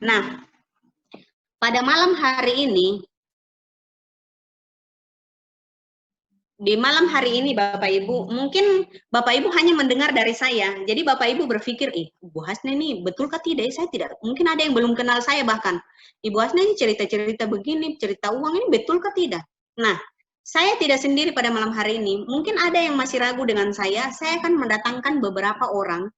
Nah, pada malam hari ini, di malam hari ini Bapak Ibu, mungkin Bapak Ibu hanya mendengar dari saya. Jadi Bapak Ibu berpikir, Bu Hasna ini betul kah tidak? Saya tidak, mungkin ada yang belum kenal saya bahkan. Ibu Hasna ini cerita-cerita begini, cerita uang ini betul kah tidak? Nah, saya tidak sendiri pada malam hari ini. Mungkin ada yang masih ragu dengan saya akan mendatangkan beberapa orang.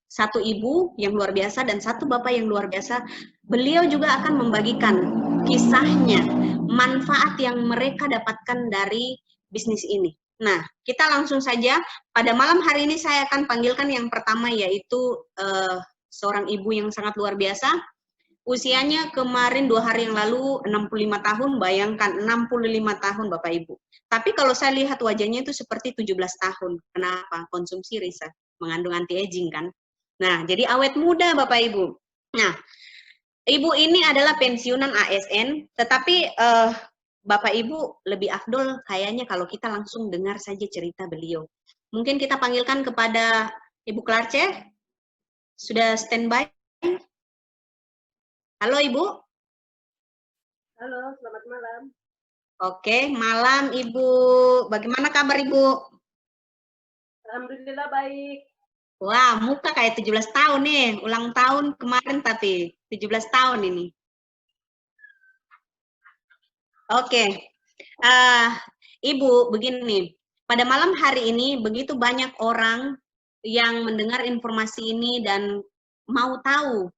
Satu ibu yang luar biasa dan satu bapak yang luar biasa. Beliau juga akan membagikan kisahnya, manfaat yang mereka dapatkan dari bisnis ini. Nah, kita langsung saja. Pada malam hari ini saya akan panggilkan yang pertama, yaitu seorang ibu yang sangat luar biasa. Usianya kemarin 2 hari yang lalu 65 tahun, bayangkan 65 tahun Bapak Ibu. Tapi kalau saya lihat wajahnya itu seperti 17 tahun. Kenapa? Konsumsi Risa, mengandung anti-aging kan. Nah, jadi awet muda Bapak Ibu. Nah, Ibu ini adalah pensiunan ASN, tetapi Bapak Ibu lebih afdol kayaknya kalau kita langsung dengar saja cerita beliau. Mungkin kita panggilkan kepada Ibu Clarce. Sudah standby? Halo Ibu. Halo, selamat malam. Oke, malam Ibu. Bagaimana kabar Ibu? Alhamdulillah baik. Wah, muka kayak 17 tahun nih. Ulang tahun kemarin tapi 17 tahun ini. Oke. Ibu, begini. Pada malam hari ini begitu banyak orang yang mendengar informasi ini dan mau tahu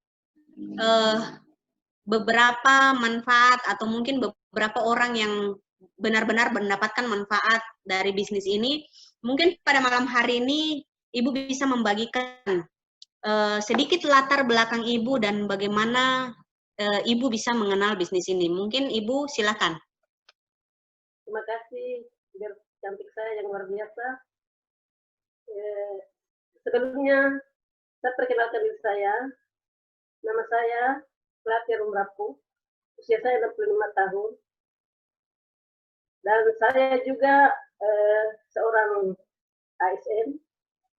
beberapa manfaat atau mungkin beberapa orang yang benar-benar mendapatkan manfaat dari bisnis ini. Mungkin pada malam hari ini Ibu bisa membagikan sedikit latar belakang Ibu dan bagaimana Ibu bisa mengenal bisnis ini. Mungkin Ibu silakan. Terima kasih, biar cantik saya yang luar biasa. Sebelumnya, saya perkenalkan diri saya. Nama saya Clarce Rumrapu. Usia saya 65 tahun. Dan saya juga seorang ASN.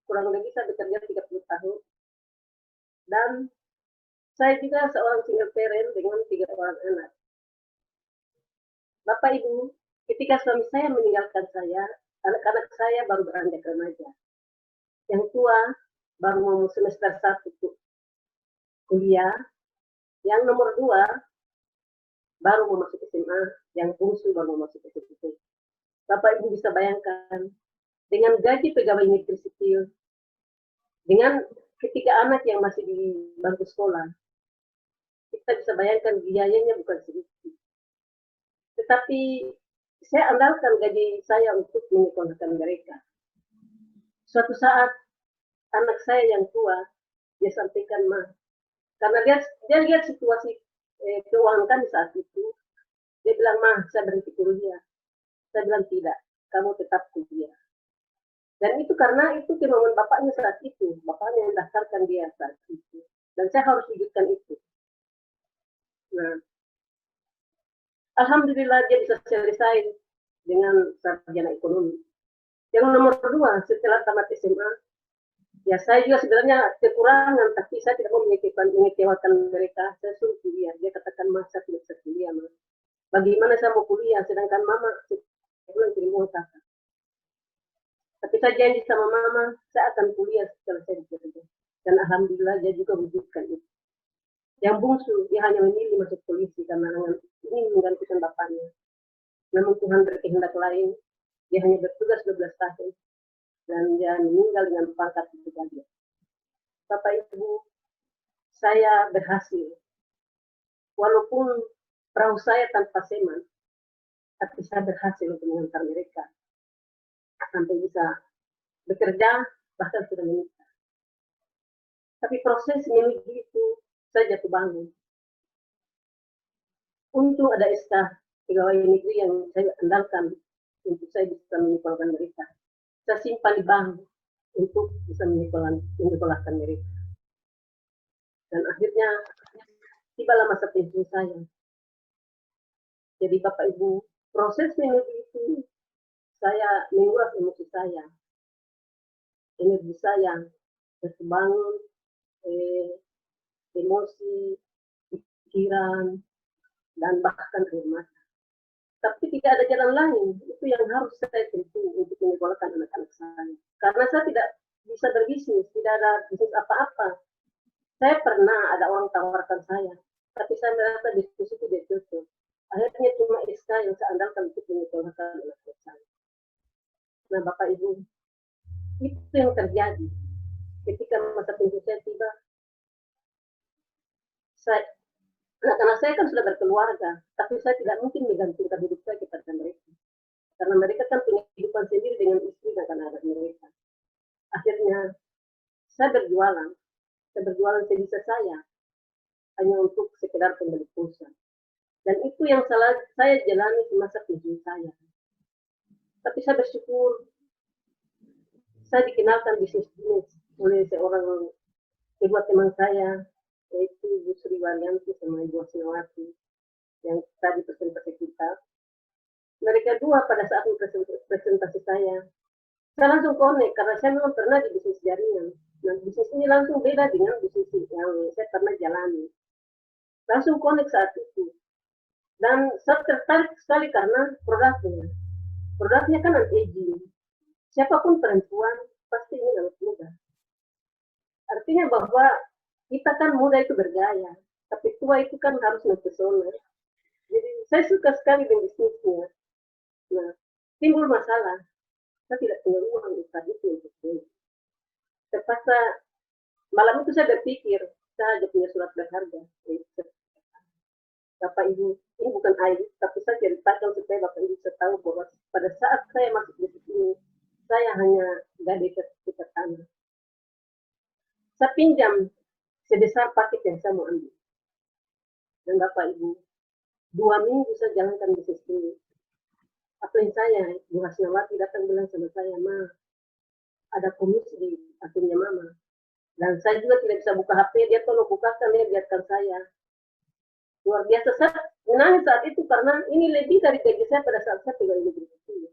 Kurang lebih saya bekerja 30 tahun. Dan saya juga seorang single parent dengan 3 orang anak. Bapak Ibu, ketika suami saya meninggalkan saya, anak-anak saya baru beranjak remaja. Yang tua baru mau semester 1 kuliah, yang nomor 2 baru mau masuk SMA, yang bungsu baru mau masuk SMP. Bapak Ibu bisa bayangkan, dengan gaji pegawai negeri sipil, dengan ketiga anak yang masih di bangku sekolah, kita bisa bayangkan biayanya bukan sedikit. Tetapi saya andalkan gaji saya untuk menyekolahkan mereka. Suatu saat anak saya yang tua, dia sampaikan, Ma, karena dia lihat situasi keuangan kami saat itu, dia bilang, Ma, saya berhenti kuliah. Saya bilang, tidak, kamu tetap kuliah. Dan itu karena itu kemauan bapaknya saat itu, bapaknya yang daftarkan dia saat itu. Dan saya harus wujudkan itu. Nah, alhamdulillah dia bisa selesai dengan sarjana ekonomi. Yang nomor 2, setelah tamat SMA, ya saya juga sebenarnya kekurangan, tapi saya tidak mau mengecewakan mereka. Saya suruh kuliah. Dia katakan, Ma, saya tidak bisa kuliah, Ma. Bagaimana saya mau kuliah, sedangkan Mama bulan kirim uang kakak. Tapi saya janji sama Mama, saya akan kuliah setelah saya bekerja. Dan alhamdulillah dia juga wujudkan itu. Yang bungsu, dia hanya memilih masuk polisi karena ingin menggantikan bapaknya. Namun Tuhan berkehendak lain, dia hanya bertugas 12 tahun. Dan dia meninggal dengan pangkat brigadier. Bapak Ibu, saya berhasil. Walaupun perahu saya tanpa seman, tapi saya berhasil untuk mengantar mereka sampai bisa bekerja, bahkan sudah menikah. Tapi proses menuju itu saya jatuh bangun. Untung ada SK pegawai negeri yang saya andalkan untuk saya bisa menyekolahkan mereka. Saya simpan di bank untuk bisa menyekolahkan mereka. Dan akhirnya tibalah masa pensiun saya. Jadi Bapak Ibu, proses menuju itu saya menguras emosi saya, energi saya, terbangun emosi, pikiran, dan bahkan air mata. Tapi tidak ada jalan lain, itu yang harus saya tempuh untuk menyekolahkan anak-anak saya. Karena saya tidak bisa berbisnis, tidak ada bisnis apa-apa. Saya pernah ada orang tawarkan saya, tapi saya merasa bisnis itu tidak cocok. Akhirnya cuma SK yang saya andalkan untuk menyekolahkan anak-anak saya. Nah, Bapak Ibu, itu yang terjadi. Ketika masa pensiun saya tiba, saya, anak-anak saya kan sudah berkeluarga, tapi saya tidak mungkin menggantungkan hidup saya kepada mereka. Karena mereka kan punya kehidupan sendiri dengan istri dan anak-anak mereka. Akhirnya, saya berjualan sebisa saya, hanya untuk sekedar pembeli pulsa. Dan itu yang saya jalani di masa pensiun saya. Tapi saya bersyukur, saya dikenalkan bisnis oleh seorang kedua teman saya, yaitu Bu Sri Waryanti sama Ibu Asnawati, yang tadi presentasi kita. Mereka dua pada saat presentasi saya langsung connect, karena saya memang pernah di bisnis jaringan. Nah, bisnis ini langsung beda dengan bisnis yang saya pernah jalani. Langsung connect saat itu. Dan saya tertarik sekali karena produknya. Produknya kan anti-aging. Siapapun perempuan, pasti ini anak muda. Artinya bahwa kita kan muda itu bergaya, tapi tua itu kan harus mempesona. Jadi saya suka sekali dengan bisnisnya. Nah, timbul masalah. Saya tidak punya uang saat itu untuk beli. Terpaksa, malam itu saya berpikir, saya ada punya surat berharga. Bapak Ibu, ini bukan aib, tapi saya ceritakan supaya Bapak Ibu bisa tahu bahwa pada saat saya masuk di sini, saya hanya gadai sertifikat tanah. Saya pinjam sebesar paket yang saya mau ambil. Dan Bapak Ibu, 2 minggu saya jalankan bisnis ini. Apain saya, Bu Hasnawati datang bilang sama saya, Ma, ada komisi di akunnya Mama. Dan saya juga tidak bisa buka HP, dia tolong bukakan, dia biarkan saya. Luar biasa, saya menangis saat itu karena ini lebih dari gaji saya pada saat saya tinggal di negeri itu.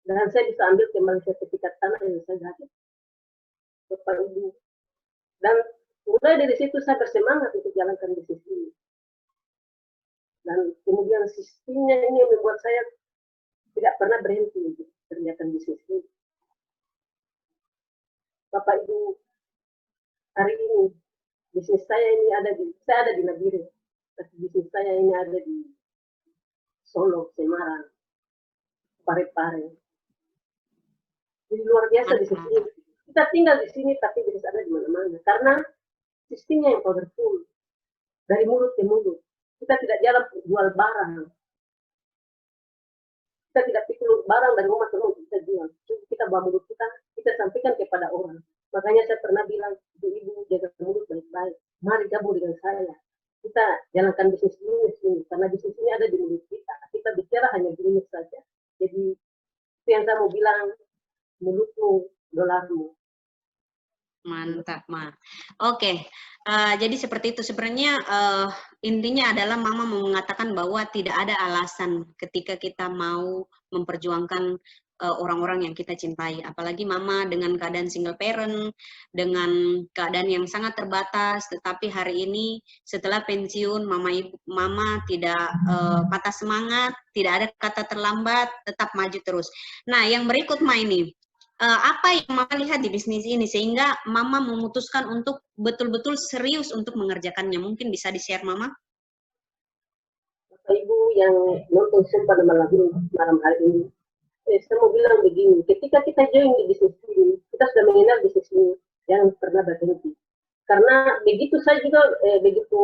Dan saya bisa ambil kembali sertifikat tanah yang saya dapat. Bapak Ibu. Dan mulai dari situ saya bersemangat untuk jalankan bisnis ini. Dan kemudian sistemnya ini membuat saya tidak pernah berhenti untuk kerjakan bisnis ini. Bapak Ibu, hari ini bisnis saya ini saya ada di Nabire, tapi bisnis saya ini ada di Solo, Semarang, Parepare. Jadi luar biasa di sini. Kita tinggal di sini, tapi bisnis ada di mana-mana. Karena sistemnya yang powerful. Dari mulut ke mulut. Kita tidak jalan jual barang. Kita tidak pikul barang dari rumah ke rumah kita jual. Jadi kita bawa mulut kita sampaikan kepada orang. Makanya saya pernah bilang, ibu jaga mulut baik-baik. Mari gabung dengan saya. Kita jalankan bisnis ini, karena bisnis ini ada di mulut kita. Kita bicara hanya bisnis saja. Jadi, itu yang saya mau bilang, mulutmu, dolarmu. Mantap, Ma. Oke, jadi seperti itu. Sebenarnya intinya adalah Mama mau mengatakan bahwa tidak ada alasan ketika kita mau memperjuangkan orang-orang yang kita cintai. Apalagi Mama dengan keadaan single parent, dengan keadaan yang sangat terbatas, tetapi hari ini setelah pensiun, Mama tidak patah semangat, tidak ada kata terlambat, tetap maju terus. Nah, yang berikut Ma ini. Apa yang Mama lihat di bisnis ini sehingga Mama memutuskan untuk betul-betul serius untuk mengerjakannya? Mungkin bisa di-share Mama? Bapak Ibu yang nonton pada malam hari ini, saya mau bilang begini, ketika kita join di bisnis ini, kita sudah mengenal bisnis ini yang pernah berhenti. Karena begitu saya juga begitu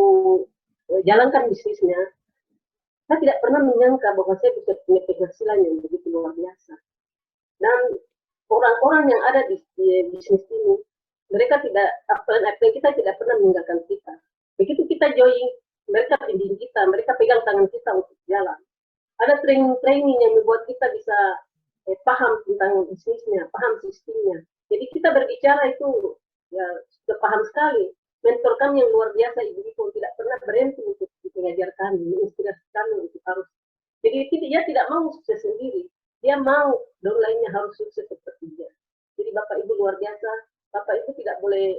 jalankan bisnisnya, saya tidak pernah menyangka bahwa saya bisa punya penghasilan yang begitu luar biasa. Dan orang-orang yang ada di bisnis ini, mereka tidak, kita tidak pernah meninggalkan kita. Begitu kita join, mereka bimbing kita, mereka pegang tangan kita untuk jalan. Ada training-training yang membuat kita bisa paham tentang bisnisnya, paham sistemnya. Jadi kita berbicara itu ya sudah paham sekali. Mentor kami yang luar biasa, Ibu tidak pernah berhenti untuk mengajar kami, menginspirasi kami untuk harus. Jadi dia tidak mau sukses sendiri. Dia mau downline-nya harus sukses seperti dia. Jadi Bapak Ibu luar biasa. Bapak Ibu tidak boleh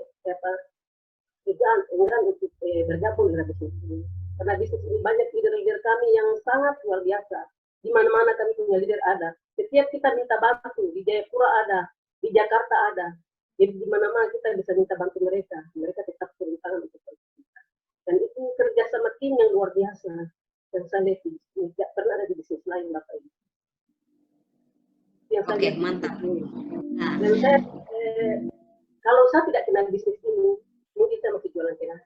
enggan untuk bergabung dengan bisnis ini. Karena bisnis ini banyak leader-leader kami yang sangat luar biasa. Di mana-mana kami punya leader ada. Setiap kita minta bantu, di Jayapura ada, di Jakarta ada. Jadi di mana-mana kita bisa minta bantu mereka. Mereka tetap turun tangan untuk kita. Dan itu kerjasama tim yang luar biasa. Yang saya lihat tidak pernah ada di bisnis lain, Bapak Ibu. Oke, mantap. Nah. Dan saya, kalau saya tidak kenal bisnis ini, mungkin saya masih jualan kenal.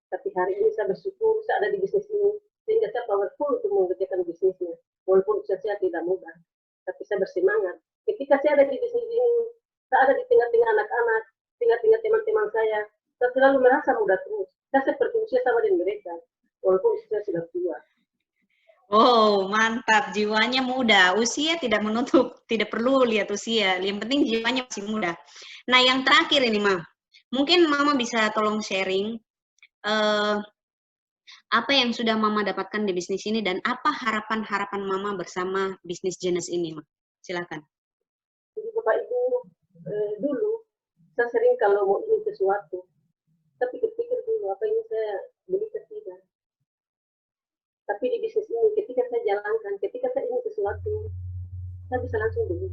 Tapi hari ini saya bersyukur saya ada di bisnis ini, sehingga saya powerful untuk mengerjakan bisnisnya. Walaupun usia saya tidak mudah, tapi saya bersemangat. Ketika saya ada di bisnis ini, saya ada di tengah-tengah anak-anak, tengah-tengah teman-teman saya selalu merasa muda terus. Saya seperti usia sama dengan mereka, walaupun usia sudah tua. Oh, mantap. Jiwanya muda. Usia tidak menutup, tidak perlu lihat usia. Yang penting jiwanya masih muda. Nah, yang terakhir ini, Ma. Mungkin Mama bisa tolong sharing apa yang sudah Mama dapatkan di bisnis ini dan apa harapan-harapan Mama bersama bisnis Genes ini, Ma. Silakan. Jadi Bapak Ibu, dulu saya sering kalau mau ingin sesuatu, tapi pikir dulu apa ini saya beli atau tidak. Tapi di bisnis ini, ketika saya jalankan, ketika saya ingin sesuatu, saya bisa langsung beli.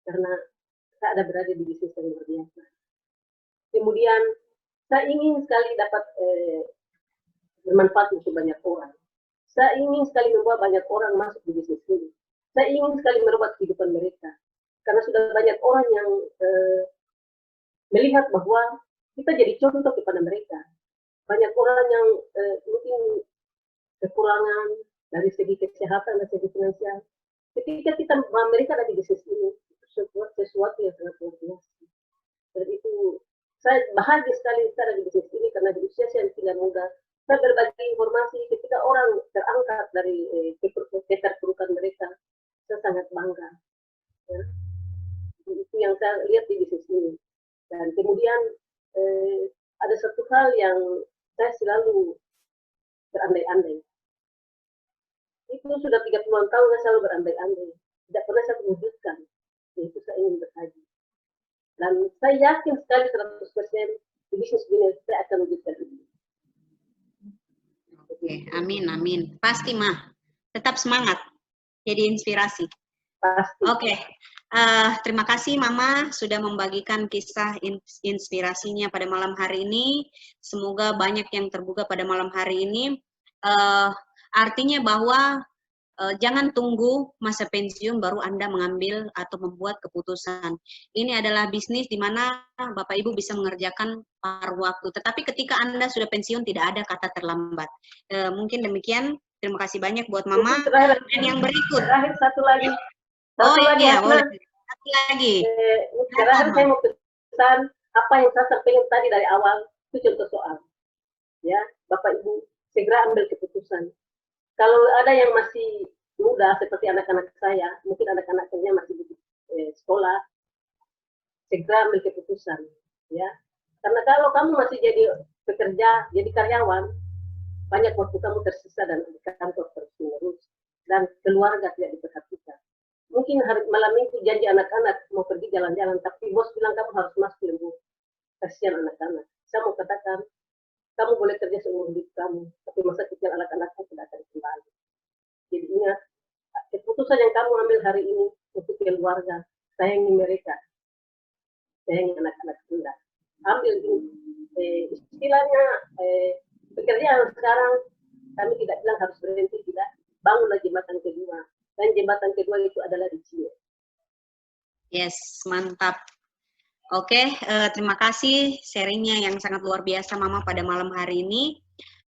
Karena saya ada berada di bisnis yang luar biasa. Kemudian, saya ingin sekali dapat bermanfaat untuk banyak orang. Saya ingin sekali membawa banyak orang masuk di bisnis ini. Saya ingin sekali merubah kehidupan mereka. Karena sudah banyak orang yang melihat bahwa kita jadi contoh kepada mereka. Banyak orang yang mungkin kekurangan dari segi kesehatan dan segi finansial. Ketika kita mereka ada di bisnis ini, sesuatu yang sangat luar biasa. Dan itu saya bahagia sekali saya ada di bisnis ini karena di usia saya yang tidak muda, saya berbagi informasi ketika orang terangkat dari keterpurukan mereka, saya sangat bangga. Ya. Itu yang saya lihat di bisnis ini. Dan kemudian ada satu hal yang saya selalu berandai-andai. Itu sudah 30-an tahun saya selalu berandai-andai. Tidak pernah saya mewujudkan. Yaitu saya ingin berhaji. Dan saya yakin sekali 100% di bisnis ini saya akan wujudkan ini. Oke, amin, amin. Pasti, Ma. Tetap semangat. Jadi inspirasi. Pasti. Oke. Terima kasih Mama sudah membagikan kisah inspirasinya pada malam hari ini. Semoga banyak yang terbuka pada malam hari ini. Artinya bahwa jangan tunggu masa pensiun baru Anda mengambil atau membuat keputusan. Ini adalah bisnis di mana Bapak Ibu bisa mengerjakan paruh waktu. Tetapi ketika Anda sudah pensiun tidak ada kata terlambat. Mungkin demikian. Terima kasih banyak buat Mama. Dan yang berikut. Terakhir satu lagi. Iya, boleh. Satu lagi. Terakhir saya mau pesan apa yang saya sampaikan tadi dari awal itu contoh soal. Ya, Bapak Ibu segera ambil keputusan. Kalau ada yang masih muda seperti anak-anak saya, mungkin anak-anaknya masih di sekolah, segera ambil keputusan, ya. Karena kalau kamu masih jadi pekerja, jadi karyawan, banyak waktu kamu tersisa dan di kantor terus-menerus, dan keluarga tidak diperhatikan. Mungkin hari malam minggu janji anak-anak mau pergi jalan-jalan, tapi bos bilang kamu harus masuk lembur. Kasihan anak-anak. Saya mau katakan, kamu boleh kerja seumur hidup kamu, tapi masa kecil anak-anakmu tidak akan kembali. Jadi ingat, keputusan yang kamu ambil hari ini untuk keluarga, sayangi mereka, sayangi anak-anak Anda. Ambil ini, istilahnya pekerjaan sekarang, kami tidak bilang harus berhenti, tidak. Bangunlah jembatan kedua, dan jembatan kedua itu adalah di Cina. Yes, mantap. Oke, terima kasih sharingnya yang sangat luar biasa Mama pada malam hari ini.